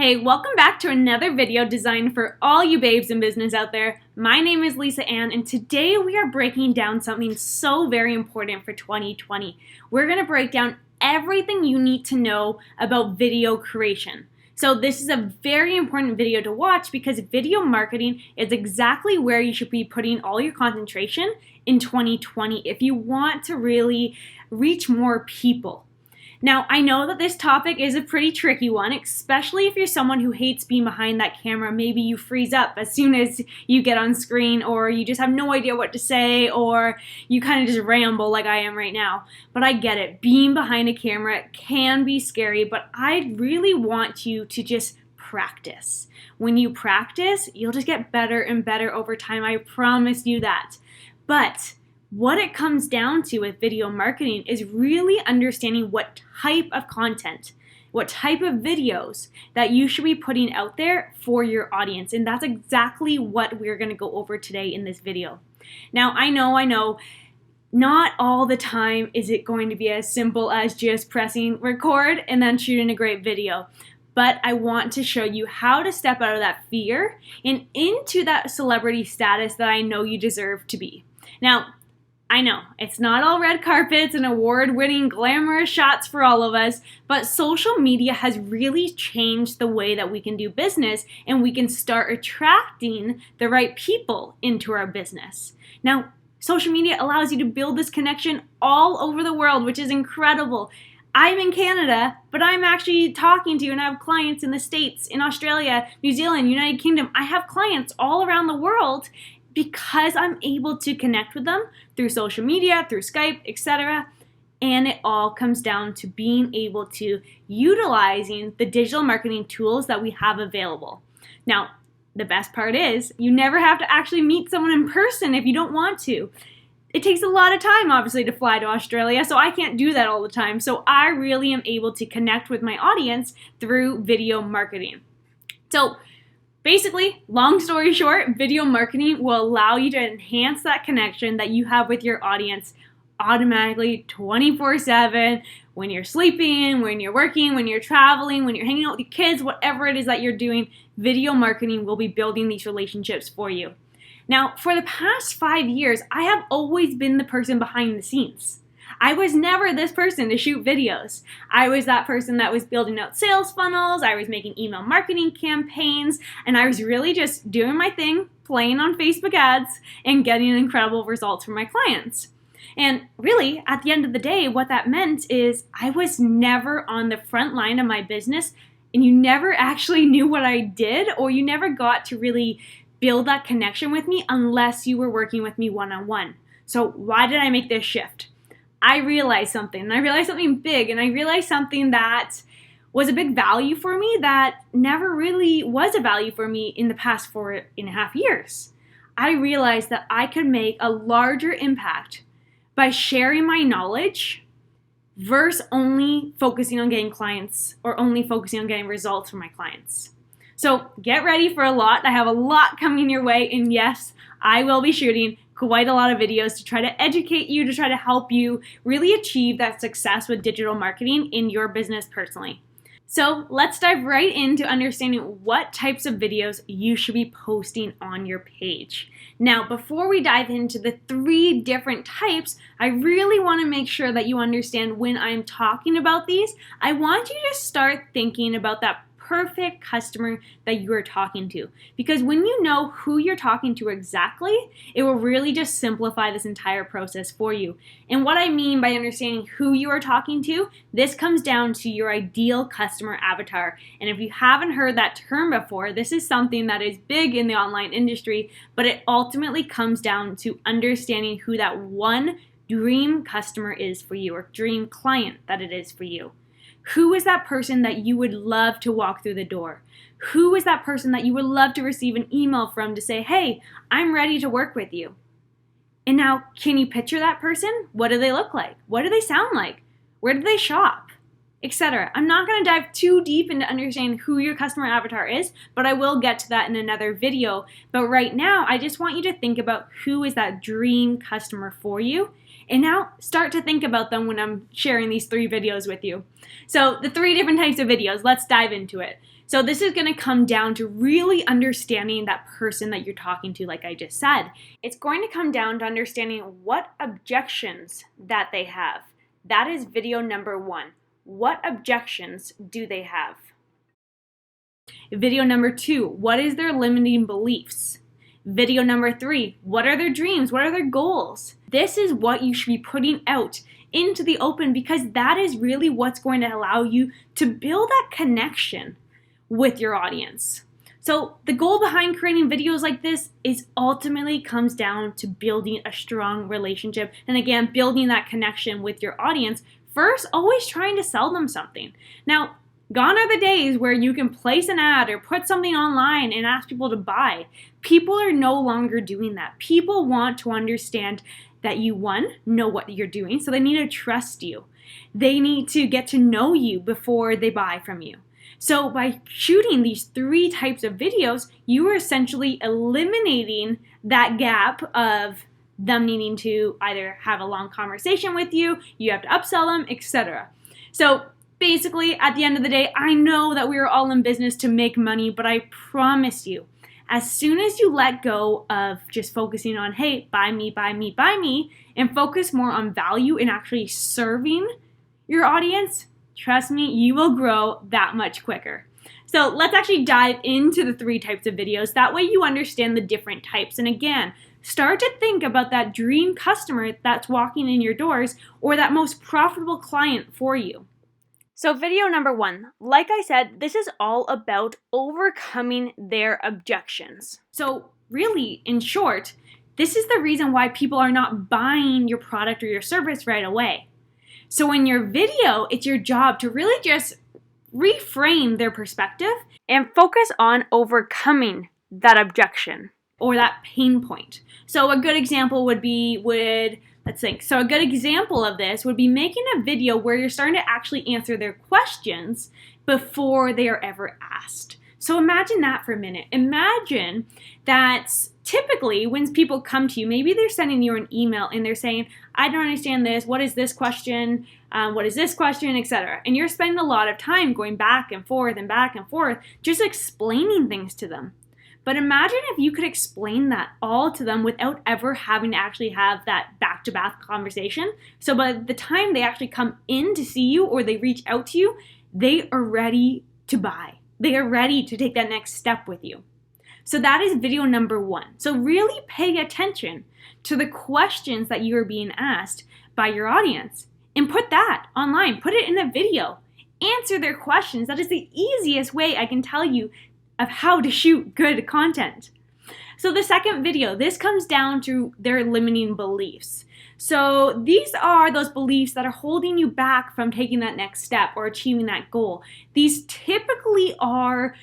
Hey, welcome back to another video designed for all you babes in business out there. My name is Lisa Ann, and today we are breaking down something so very important for 2020. We're going to break down everything you need to know about video creation. So this is a very important video to watch because video marketing is exactly where you should be putting all your concentration in 2020 if you want to really reach more people. Now, I know that this topic is a pretty tricky one, especially if you're someone who hates being behind that camera. Maybe you freeze up as soon as you get on screen, or you just have no idea what to say, or you kind of just ramble like I am right now. But I get it. Being behind a camera can be scary, but I really want you to just practice. When you practice, you'll just get better and better over time. I promise you that. But what it comes down to with video marketing is really understanding what type of content, what type of videos that you should be putting out there for your audience. And that's exactly what we're going to go over today in this video. Now, I know, not all the time is it going to be as simple as just pressing record and then shooting a great video. But I want to show you how to step out of that fear and into that celebrity status that I know you deserve to be. Now, I know, it's not all red carpets and award-winning glamorous shots for all of us, but social media has really changed the way that we can do business, and we can start attracting the right people into our business. Now, social media allows you to build this connection all over the world, which is incredible. I'm in Canada, but I'm actually talking to you, and I have clients in the States, in Australia, New Zealand, United Kingdom. I have clients all around the world because I'm able to connect with them through social media, through Skype, etc. And it all comes down to being able to utilizing the digital marketing tools that we have available. Now, the best part is you never have to actually meet someone in person if you don't want to. It takes a lot of time, obviously, to fly to Australia, so I can't do that all the time. So I really am able to connect with my audience through video marketing. So basically, long story short, video marketing will allow you to enhance that connection that you have with your audience automatically 24/7, when you're sleeping, when you're working, when you're traveling, when you're hanging out with your kids, whatever it is that you're doing, video marketing will be building these relationships for you. Now, for the past 5 years, I have always been the person behind the scenes. I was never this person to shoot videos. I was that person that was building out sales funnels, I was making email marketing campaigns, and I was really just doing my thing, playing on Facebook ads, and getting incredible results from my clients. And really, at the end of the day, what that meant is I was never on the front line of my business, and you never actually knew what I did, or you never got to really build that connection with me unless you were working with me one-on-one. So why did I make this shift? I realized something, and I realized something big, and I realized something that was a big value for me that never really was a value for me in the past 4.5 years. I realized that I could make a larger impact by sharing my knowledge versus only focusing on getting clients or only focusing on getting results from my clients. So get ready for a lot. I have a lot coming your way, and yes, I will be shooting quite a lot of videos to try to educate you, to try to help you really achieve that success with digital marketing in your business personally. So let's dive right into understanding what types of videos you should be posting on your page. Now, before we dive into the 3 different types, I really want to make sure that you understand when I'm talking about these, I want you to start thinking about that perfect customer that you are talking to. Because when you know who you're talking to exactly, it will really just simplify this entire process for you. And what I mean by understanding who you are talking to, this comes down to your ideal customer avatar. And if you haven't heard that term before, this is something that is big in the online industry, but it ultimately comes down to understanding who that one dream customer is for you, or dream client that it is for you. Who is that person that you would love to walk through the door? Who is that person that you would love to receive an email from to say, hey, I'm ready to work with you? And now, can you picture that person? What do they look like? What do they sound like? Where do they shop? Etc. I'm not going to dive too deep into understanding who your customer avatar is, but I will get to that in another video. But right now, I just want you to think about who is that dream customer for you, And now start to think about them when I'm sharing these 3 videos with you. So the 3 different types of videos, let's dive into it. So this is going to come down to really understanding that person that you're talking to, like I just said. It's going to come down to understanding what objections that they have. That is video number 1. What objections do they have? Video number 2, what is their limiting beliefs? Video number 3, what are their dreams? What are their goals? This is what you should be putting out into the open, because that is really what's going to allow you to build that connection with your audience. So the goal behind creating videos like this is ultimately comes down to building a strong relationship, and again, building that connection with your audience. First, always trying to sell them something. Now, gone are the days where you can place an ad or put something online and ask people to buy. People are no longer doing that. People want to understand that you, 1, know what you're doing, so they need to trust you. They need to get to know you before they buy from you. So by shooting these 3 types of videos, you are essentially eliminating that gap of them needing to either have a long conversation with you, you have to upsell them, etc. So basically, at the end of the day, I know that we are all in business to make money, but I promise you, as soon as you let go of just focusing on, hey, buy me, buy me, buy me, and focus more on value and actually serving your audience, trust me, you will grow that much quicker. So let's actually dive into the 3 types of videos. That way you understand the different types. And again, start to think about that dream customer that's walking in your doors, or that most profitable client for you. So video number 1, like I said, this is all about overcoming their objections. So really, in short, this is the reason why people are not buying your product or your service right away. So in your video, it's your job to really just reframe their perspective and focus on overcoming that objection or that pain point. So a good example would be, So a good example of this would be making a video where you're starting to actually answer their questions before they are ever asked. So imagine that for a minute. Imagine that typically when people come to you, maybe they're sending you an email and they're saying, I don't understand this, what is this question, what is this question, etc. And you're spending a lot of time going back and forth, just explaining things to them. But imagine if you could explain that all to them without ever having to actually have that back-to-back conversation. So by the time they actually come in to see you or they reach out to you, they are ready to buy. They are ready to take that next step with you. So that is video number 1. So really pay attention to the questions that you are being asked by your audience and put that online. Put it in a video. Answer their questions. That is the easiest way I can tell you of how to shoot good content. So the second video, this comes down to their limiting beliefs. So these are those beliefs that are holding you back from taking that next step or achieving that goal. These typically are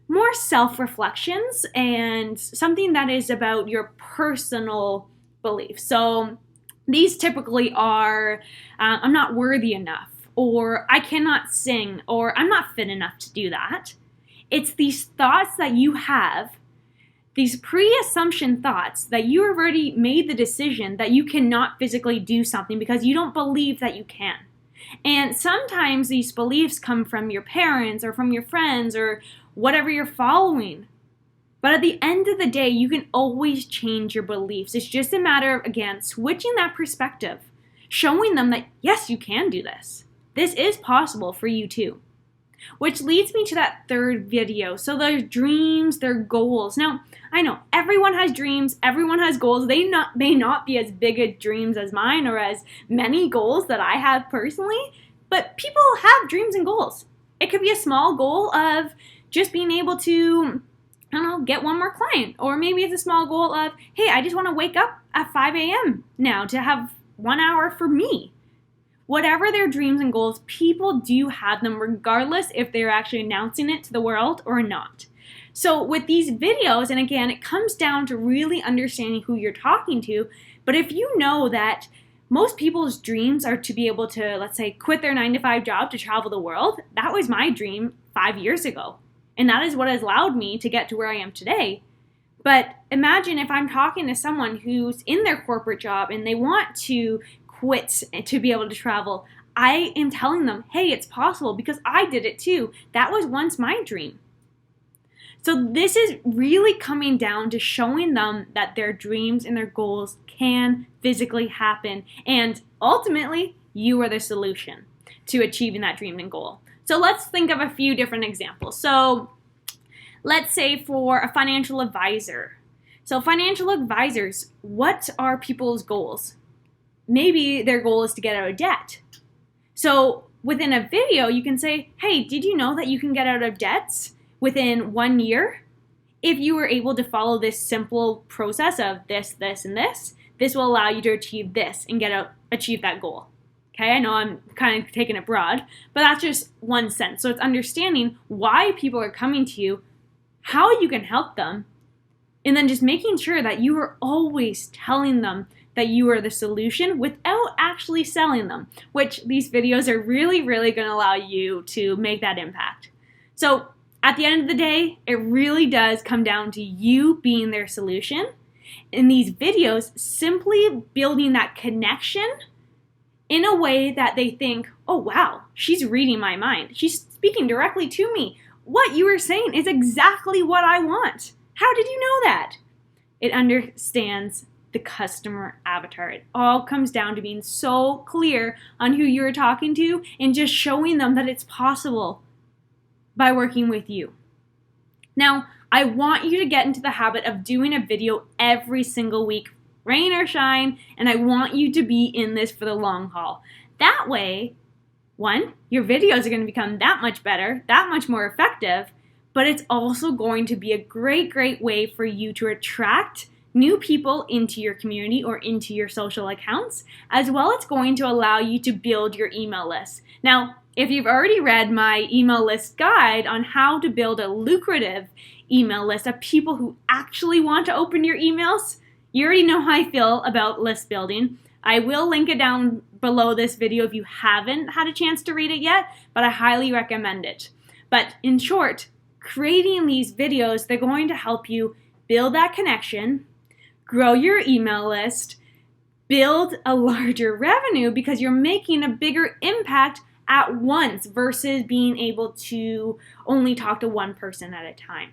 more self-reflections and something that is about your personal beliefs. So these typically are, I'm not worthy enough, or I cannot sing, or I'm not fit enough to do that. It's these thoughts that you have, these pre-assumption thoughts that you have already made the decision that you cannot physically do something because you don't believe that you can. And sometimes these beliefs come from your parents or from your friends or whatever you're following. But at the end of the day, you can always change your beliefs. It's just a matter of, again, switching that perspective, showing them that, yes, you can do this. This is possible for you too. Which leads me to that third video. So their dreams, their goals. Now, I know everyone has dreams, everyone has goals. They may not be as big a dreams as mine or as many goals that I have personally, but people have dreams and goals. It could be a small goal of just being able to, I don't know, get one more client. Or maybe it's a small goal of, hey, I just want to wake up at 5 a.m. now to have 1 hour for me. Whatever their dreams and goals, people do have them regardless if they're actually announcing it to the world or not. So with these videos, and again, it comes down to really understanding who you're talking to. But if you know that most people's dreams are to be able to, let's say, quit their 9-to-5 job to travel the world, that was my dream 5 years ago. And that is what has allowed me to get to where I am today. But imagine if I'm talking to someone who's in their corporate job and they want to quits to be able to travel, I am telling them, hey, it's possible because I did it too. That was once my dream. So this is really coming down to showing them that their dreams and their goals can physically happen. And ultimately, you are the solution to achieving that dream and goal. So let's think of a few different examples. So let's say for a financial advisor. So financial advisors, what are people's goals? Maybe their goal is to get out of debt. So within a video, you can say, hey, did you know that you can get out of debts within 1 year? If you were able to follow this simple process of this, this, and this will allow you to achieve this and achieve that goal. Okay, I know I'm kind of taking it broad, but that's just one sense. So it's understanding why people are coming to you, how you can help them, and then just making sure that you are always telling them that you are the solution without actually selling them, which these videos are really, really going to allow you to make that impact. So at the end of the day, it really does come down to you being their solution. In these videos, simply building that connection in a way that they think, oh wow, she's reading my mind. She's speaking directly to me. What you are saying is exactly what I want. How did you know that? It understands the customer avatar. It all comes down to being so clear on who you're talking to and just showing them that it's possible by working with you. Now, I want you to get into the habit of doing a video every single week, rain or shine, and I want you to be in this for the long haul. That way, one, your videos are going to become that much better, that much more effective, but it's also going to be a great, great way for you to attract new people into your community or into your social accounts, as well as going to allow you to build your email list. Now, if you've already read my email list guide on how to build a lucrative email list of people who actually want to open your emails, you already know how I feel about list building. I will link it down below this video if you haven't had a chance to read it yet, but I highly recommend it. But in short, creating these videos, they're going to help you build that connection, grow your email list, build a larger revenue because you're making a bigger impact at once versus being able to only talk to one person at a time.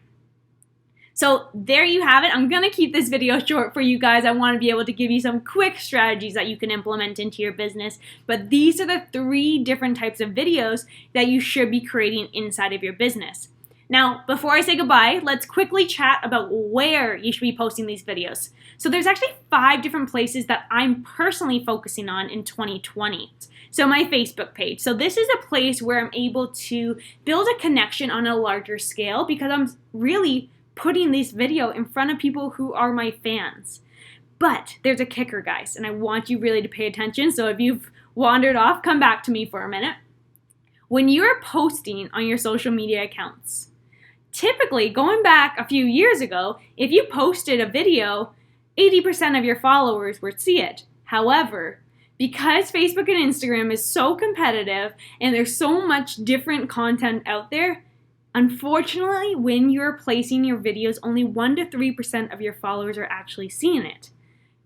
So there you have it. I'm going to keep this video short for you guys. I want to be able to give you some quick strategies that you can implement into your business. But these are the 3 different types of videos that you should be creating inside of your business. Now, before I say goodbye, let's quickly chat about where you should be posting these videos. So there's actually 5 different places that I'm personally focusing on in 2020. So my Facebook page. So this is a place where I'm able to build a connection on a larger scale because I'm really putting this video in front of people who are my fans. But there's a kicker, guys, and I want you really to pay attention. So if you've wandered off, come back to me for a minute. When you're posting on your social media accounts, typically, going back a few years ago, if you posted a video, 80% of your followers would see it. However, because Facebook and Instagram is so competitive and there's so much different content out there, unfortunately, when you're placing your videos, only 1 to 3% of your followers are actually seeing it.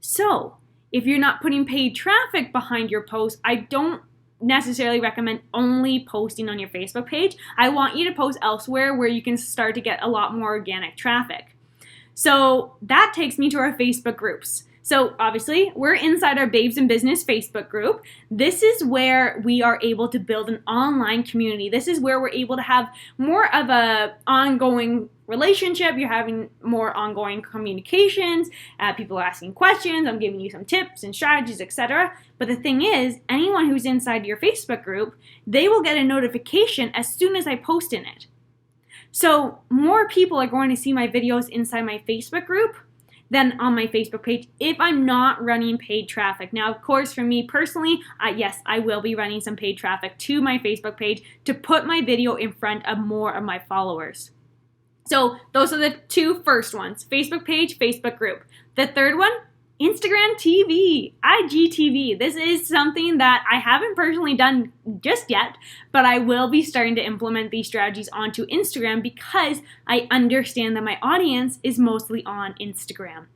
So, if you're not putting paid traffic behind your post, I don't necessarily recommend only posting on your Facebook page. I want you to post elsewhere where you can start to get a lot more organic traffic. So that takes me to our Facebook groups. So obviously, we're inside our Babes in Business Facebook group. This is where we are able to build an online community. This is where we're able to have more of a ongoing relationship. You're having more ongoing communications. People are asking questions. I'm giving you some tips and strategies, etc. But the thing is, anyone who's inside your Facebook group, they will get a notification as soon as I post in it. So more people are going to see my videos inside my Facebook group than on my Facebook page if I'm not running paid traffic. Now, of course, for me personally, yes, I will be running some paid traffic to my Facebook page to put my video in front of more of my followers. So those are the 2 first ones, Facebook page, Facebook group. The third one, Instagram TV, IGTV. This is something that I haven't personally done just yet, but I will be starting to implement these strategies onto Instagram because I understand that my audience is mostly on Instagram.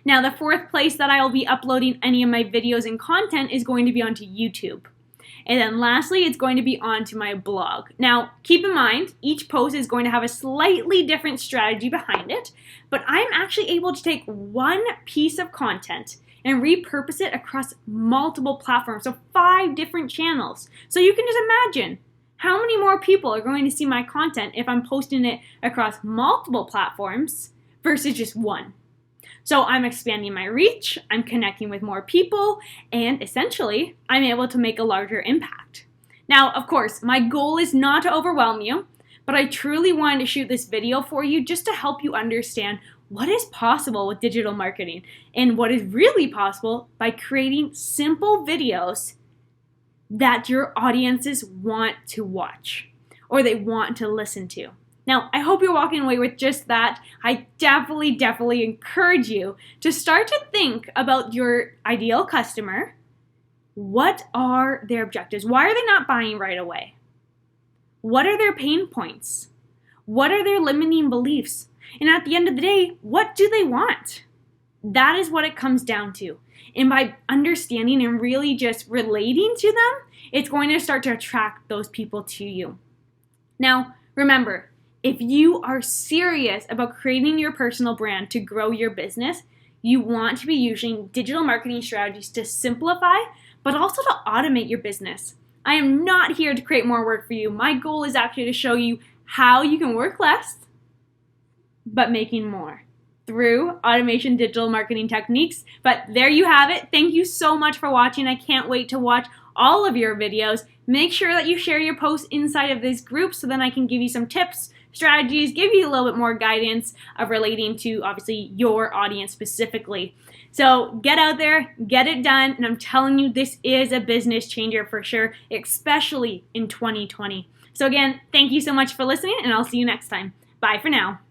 Now, the fourth place that I will be uploading any of my videos and content is going to be onto YouTube. And then lastly, it's going to be onto my blog. Now, keep in mind, each post is going to have a slightly different strategy behind it, but I'm actually able to take one piece of content and repurpose it across multiple platforms, so 5 different channels. So you can just imagine how many more people are going to see my content if I'm posting it across multiple platforms versus just one. So I'm expanding my reach, I'm connecting with more people, and essentially, I'm able to make a larger impact. Now, of course, my goal is not to overwhelm you, but I truly wanted to shoot this video for you just to help you understand what is possible with digital marketing and what is really possible by creating simple videos that your audiences want to watch or they want to listen to. Now, I hope you're walking away with just that. I definitely encourage you to start to think about your ideal customer. What are their objectives? Why are they not buying right away? What are their pain points? What are their limiting beliefs? And at the end of the day, what do they want? That is what it comes down to. And by understanding and really just relating to them, it's going to start to attract those people to you. Now, remember, if you are serious about creating your personal brand to grow your business, you want to be using digital marketing strategies to simplify, but also to automate your business. I am not here to create more work for you. My goal is actually to show you how you can work less, but making more through automation digital marketing techniques. But there you have it. Thank you so much for watching. I can't wait to watch all of your videos. Make sure that you share your posts inside of this group so then I can give you some tips, strategies, give you a little bit more guidance of relating to obviously your audience specifically. So get out there, get it done, and I'm telling you, this is a business changer for sure, especially in 2020. So again, thank you so much for listening, and I'll see you next time. Bye for now.